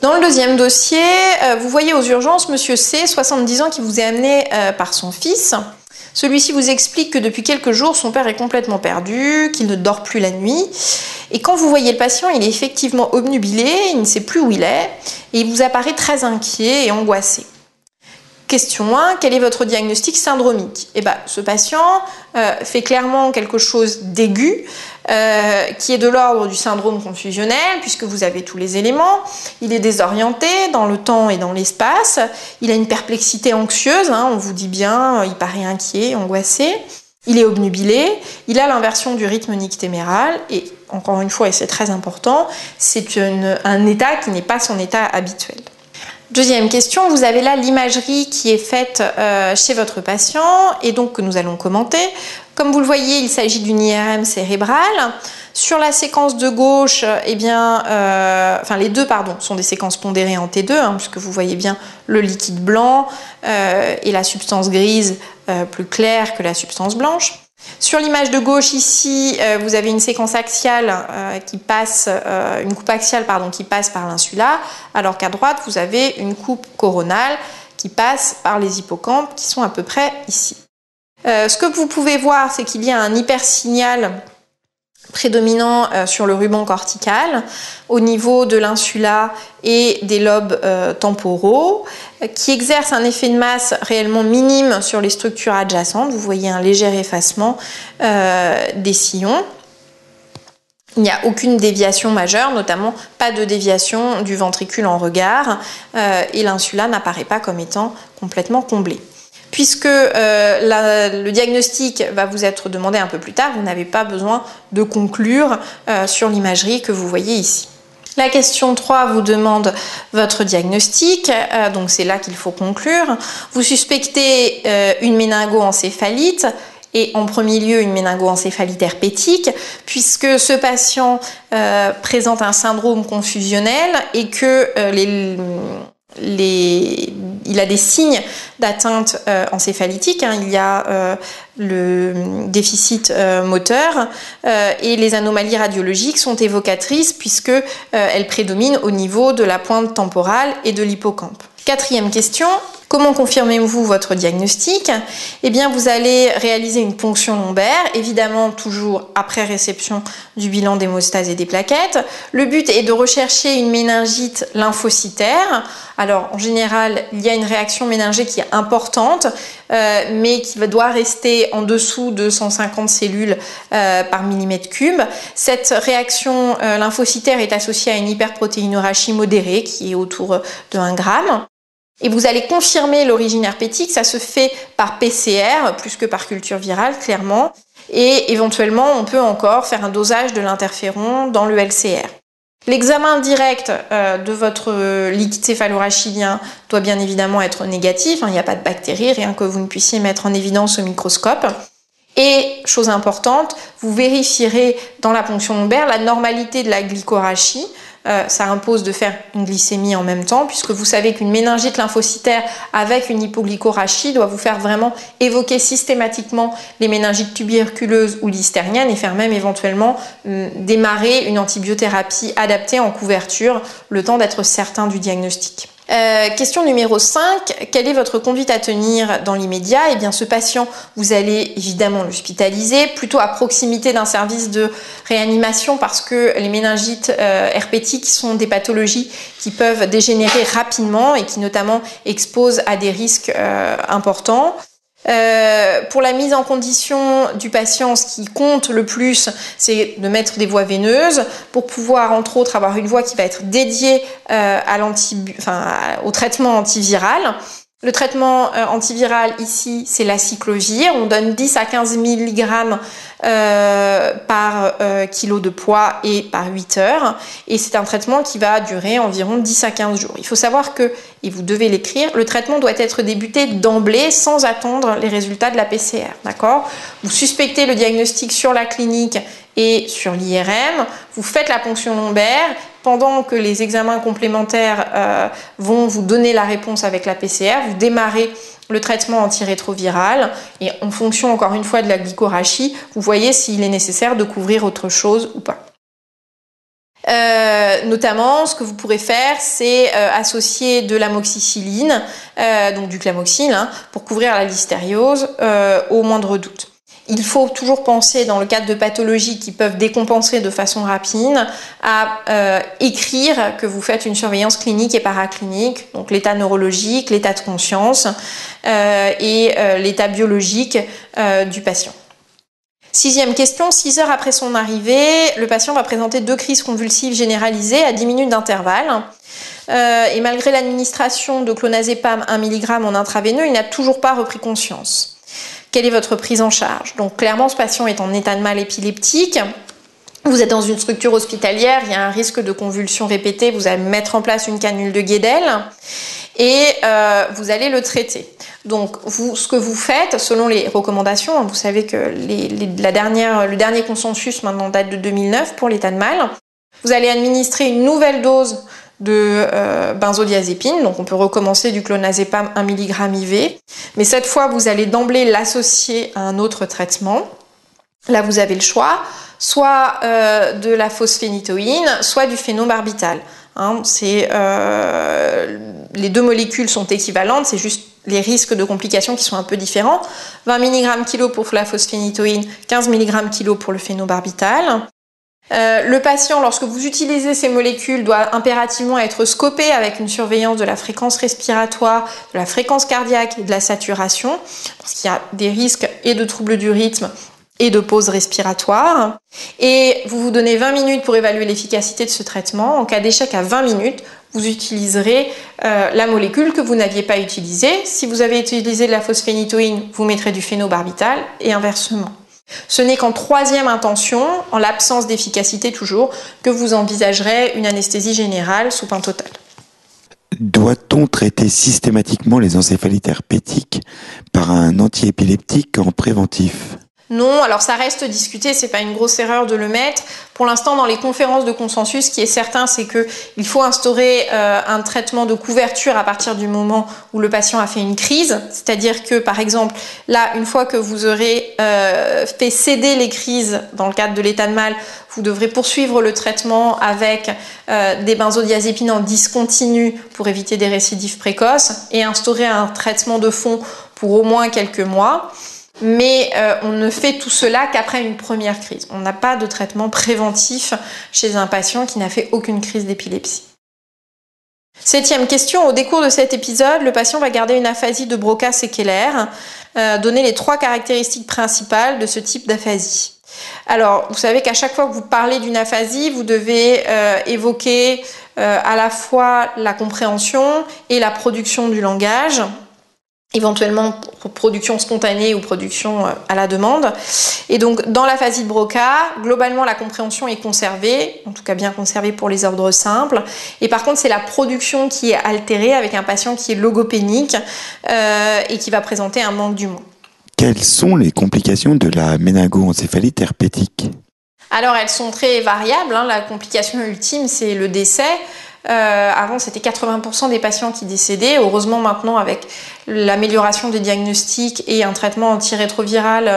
Dans le deuxième dossier, vous voyez aux urgences Monsieur C, 70 ans, qui vous est amené par son fils. Celui-ci vous explique que depuis quelques jours, son père est complètement perdu, qu'il ne dort plus la nuit. Et quand vous voyez le patient, il est effectivement obnubilé, il ne sait plus où il est, et il vous apparaît très inquiet et angoissé. Question 1, quel est votre diagnostic syndromique? Ce patient fait clairement quelque chose d'aigu, qui est de l'ordre du syndrome confusionnel, puisque vous avez tous les éléments. Il est désorienté dans le temps et dans l'espace. Il a une perplexité anxieuse, on vous dit bien, il paraît inquiet, angoissé. Il est obnubilé, il a l'inversion du rythme nictéméral, et encore une fois, et c'est très important, c'est un état qui n'est pas son état habituel. Deuxième question, vous avez là l'imagerie qui est faite chez votre patient et donc que nous allons commenter. Comme vous le voyez, il s'agit d'une IRM cérébrale. Sur la séquence de gauche, les deux sont des séquences pondérées en T2, puisque vous voyez bien le liquide blanc et la substance grise plus claire que la substance blanche. Sur l'image de gauche ici, vous avez une séquence axiale une coupe axiale qui passe par l'insula, alors qu'à droite vous avez une coupe coronale qui passe par les hippocampes qui sont à peu près ici. Ce que vous pouvez voir, c'est qu'il y a un hypersignal prédominant sur le ruban cortical au niveau de l'insula et des lobes temporaux, qui exerce un effet de masse réellement minime sur les structures adjacentes. Vous voyez un léger effacement des sillons. Il n'y a aucune déviation majeure, notamment pas de déviation du ventricule en regard, et l'insula n'apparaît pas comme étant complètement comblée. Puisque le diagnostic va vous être demandé un peu plus tard, vous n'avez pas besoin de conclure sur l'imagerie que vous voyez ici. La question 3 vous demande votre diagnostic, donc c'est là qu'il faut conclure. Vous suspectez une méningoencéphalite, et en premier lieu une méningoencéphalite herpétique, puisque ce patient présente un syndrome confusionnel et que il a des signes d'atteinte encéphalitique, il y a le déficit moteur et les anomalies radiologiques sont évocatrices puisque elles prédominent au niveau de la pointe temporale et de l'hippocampe. Quatrième question, comment confirmez-vous votre diagnostic? Vous allez réaliser une ponction lombaire, évidemment toujours après réception du bilan d'hémostase et des plaquettes. Le but est de rechercher une méningite lymphocytaire. Alors en général, il y a une réaction méningée qui est importante, mais qui doit rester en dessous de 150 cellules par millimètre cube. Cette réaction lymphocytaire est associée à une hyperprotéinorachie modérée qui est autour de 1 gramme. Et vous allez confirmer l'origine herpétique, ça se fait par PCR plus que par culture virale, clairement. Et éventuellement, on peut encore faire un dosage de l'interféron dans le LCR. L'examen direct de votre liquide céphalorachidien doit bien évidemment être négatif, il n'y a pas de bactéries, rien que vous ne puissiez mettre en évidence au microscope. Et, chose importante, vous vérifierez dans la ponction lombaire la normalité de la glycorachie. Ça impose de faire une glycémie en même temps, puisque vous savez qu'une méningite lymphocytaire avec une hypoglycorachie doit vous faire vraiment évoquer systématiquement les méningites tuberculeuses ou listerniennes et faire même éventuellement démarrer une antibiothérapie adaptée en couverture, le temps d'être certain du diagnostic. Question numéro 5, quelle est votre conduite à tenir dans l'immédiat? Ce patient, vous allez évidemment l'hospitaliser, plutôt à proximité d'un service de réanimation parce que les méningites herpétiques sont des pathologies qui peuvent dégénérer rapidement et qui notamment exposent à des risques importants. Pour la mise en condition du patient, ce qui compte le plus, c'est de mettre des voies veineuses pour pouvoir, entre autres, avoir une voie qui va être dédiée au traitement antiviral. Le traitement antiviral ici, c'est la cyclovir. On donne 10 à 15 mg par kilo de poids et par 8 heures. Et c'est un traitement qui va durer environ 10 à 15 jours. Il faut savoir que, et vous devez l'écrire, le traitement doit être débuté d'emblée sans attendre les résultats de la PCR. D'accord ? Vous suspectez le diagnostic sur la clinique et sur l'IRM, vous faites la ponction lombaire, pendant que les examens complémentaires vont vous donner la réponse avec la PCR, vous démarrez le traitement antirétroviral et en fonction encore une fois de la glycorachie, vous voyez s'il est nécessaire de couvrir autre chose ou pas. Notamment, ce que vous pourrez faire, c'est associer de l'amoxicilline, donc du clamoxyl, hein, pour couvrir la listériose au moindre doute. Il faut toujours penser, dans le cadre de pathologies qui peuvent décompenser de façon rapide, à écrire que vous faites une surveillance clinique et paraclinique, donc l'état neurologique, l'état de conscience et l'état biologique du patient. 6e question, 6 heures après son arrivée, le patient va présenter 2 crises convulsives généralisées à 10 minutes d'intervalle. Et malgré l'administration de clonazepam 1 mg en intraveineux, il n'a toujours pas repris conscience. Quelle est votre prise en charge? Donc clairement, ce patient est en état de mal épileptique. Vous êtes dans une structure hospitalière, il y a un risque de convulsions répétées, vous allez mettre en place une canule de Guédel et vous allez le traiter. Donc ce que vous faites, selon les recommandations, vous savez que le dernier consensus maintenant date de 2009 pour l'état de mal, vous allez administrer une nouvelle dose de benzodiazépine, donc on peut recommencer du clonazepam 1 mg IV, mais cette fois vous allez d'emblée l'associer à un autre traitement. Là vous avez le choix, soit de la phosphénytoïne, soit du phénobarbital. Hein, les 2 molécules sont équivalentes, c'est juste les risques de complications qui sont un peu différents. 20 mg kg pour la phosphénytoïne, 15 mg kg pour le phénobarbital. Le patient, lorsque vous utilisez ces molécules, doit impérativement être scopé avec une surveillance de la fréquence respiratoire, de la fréquence cardiaque et de la saturation, parce qu'il y a des risques et de troubles du rythme et de pause respiratoire. Et vous vous donnez 20 minutes pour évaluer l'efficacité de ce traitement. En cas d'échec à 20 minutes, vous utiliserez la molécule que vous n'aviez pas utilisée. Si vous avez utilisé de la phosphénytoïne, vous mettrez du phénobarbital et inversement. Ce n'est qu'en 3e intention, en l'absence d'efficacité toujours, que vous envisagerez une anesthésie générale sous pain total. Doit-on traiter systématiquement les encéphalites herpétiques par un antiépileptique en préventif ? Non, alors ça reste discuté, c'est pas une grosse erreur de le mettre. Pour l'instant, dans les conférences de consensus, ce qui est certain, c'est qu'il faut instaurer un traitement de couverture à partir du moment où le patient a fait une crise. C'est-à-dire que, par exemple, là, une fois que vous aurez fait céder les crises dans le cadre de l'état de mal, vous devrez poursuivre le traitement avec des benzodiazépines en discontinu pour éviter des récidives précoces et instaurer un traitement de fond pour au moins quelques mois. Mais on ne fait tout cela qu'après une première crise. On n'a pas de traitement préventif chez un patient qui n'a fait aucune crise d'épilepsie. 7e question, au décours de cet épisode, le patient va garder une aphasie de Broca séquelaire. Donner les 3 caractéristiques principales de ce type d'aphasie. Alors, vous savez qu'à chaque fois que vous parlez d'une aphasie, vous devez évoquer à la fois la compréhension et la production du langage, éventuellement pour production spontanée ou production à la demande. Et donc, dans l'aphasie de Broca, globalement, la compréhension est conservée, en tout cas bien conservée pour les ordres simples. Et par contre, c'est la production qui est altérée avec un patient qui est logopénique et qui va présenter un manque d'humour. Quelles sont les complications de la méningoencéphalite herpétique ? Alors, elles sont très variables. La complication ultime, c'est le décès. Avant, c'était 80% des patients qui décédaient. Heureusement, maintenant, avec l'amélioration des diagnostics et un traitement antiviral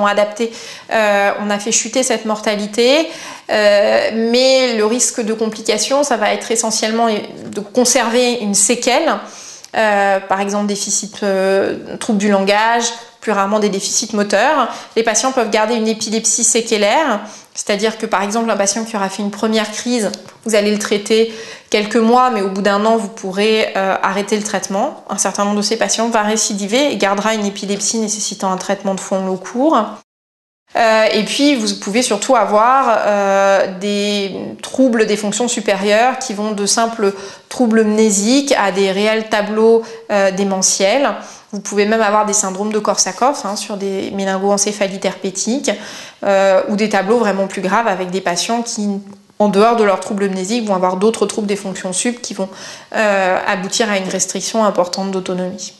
adapté, on a fait chuter cette mortalité. Mais le risque de complications, ça va être essentiellement de conserver une séquelle. Par exemple, troubles du langage, plus rarement des déficits moteurs. Les patients peuvent garder une épilepsie séquelaire, c'est-à-dire que par exemple un patient qui aura fait une première crise, vous allez le traiter quelques mois, mais au bout d'1 an, vous pourrez arrêter le traitement. Un certain nombre de ces patients va récidiver et gardera une épilepsie nécessitant un traitement de fond long cours. Et puis vous pouvez surtout avoir des troubles des fonctions supérieures qui vont de simples troubles mnésiques à des réels tableaux démentiels. Vous pouvez même avoir des syndromes de Korsakoff sur des méningoencéphalites herpétiques ou des tableaux vraiment plus graves avec des patients qui, en dehors de leurs troubles mnésiques, vont avoir d'autres troubles des fonctions sup qui vont aboutir à une restriction importante d'autonomie.